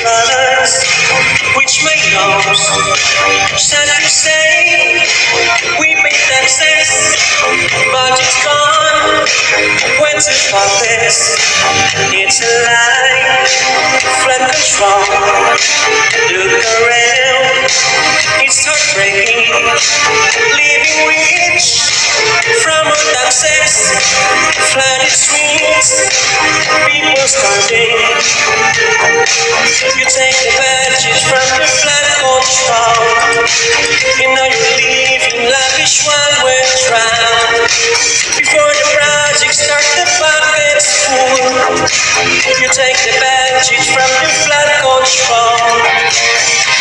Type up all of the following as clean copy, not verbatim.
flowers, which may nose. Sad to say, we pay taxes, budget's gone. When to fuck this? It's a lie. Flood control. Look around. It's heartbreaking. Living rich from our taxes. Flooded streets. People starving. You take the badges from the flood control. And now you live in lavish while we're drowned. Before the project start, the bucket's full. You take the badges from the flood control.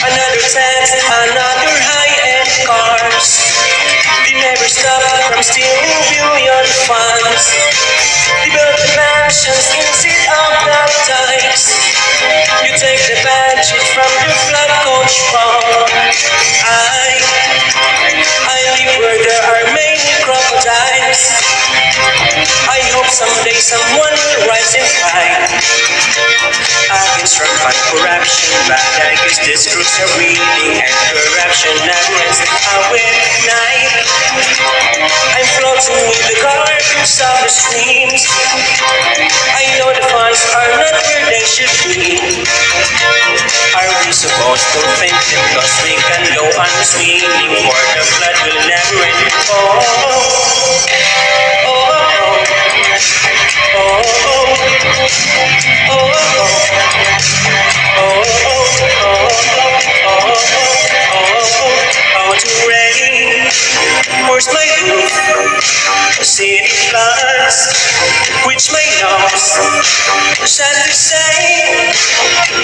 Another tax, another high-end cars. They never stop from stealing billion funds. They build the mansions instead of the ties. You take the badges from the flood control. I live where there are many crocodiles. I hope someday someone will rise and fight against drug and corruption, but I guess these groups are reading and corruption never ends away at night. I'm floating with the garbage of the streams. I know the funds are not where they should be. Are we supposed to think that because we can go on swinging for the flood will never end? To rain, where's my roof? City floods, which may nose. Sad to say,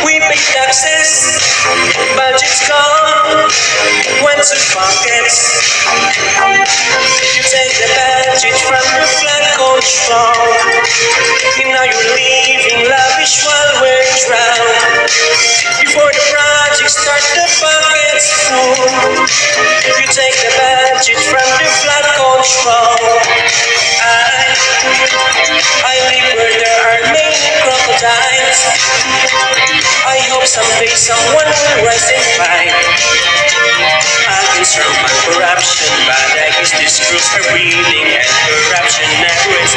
we pay taxes, budget's gone, went to pockets. You take the budget from the flood control. And now you're living lavish while we're drowned. Before the project starts, the bucket's full. You take the budget from the flood control. I live where there are many crocodiles. I hope someday someone will rise and fight against drug and corruption, but I guess these groups are breeding and corruption never ends.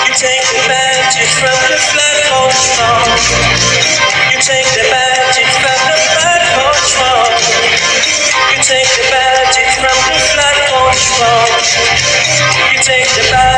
You take the badges from the flood control. You take the badges from the flood control. You take the badges from the flood control. You take the badges.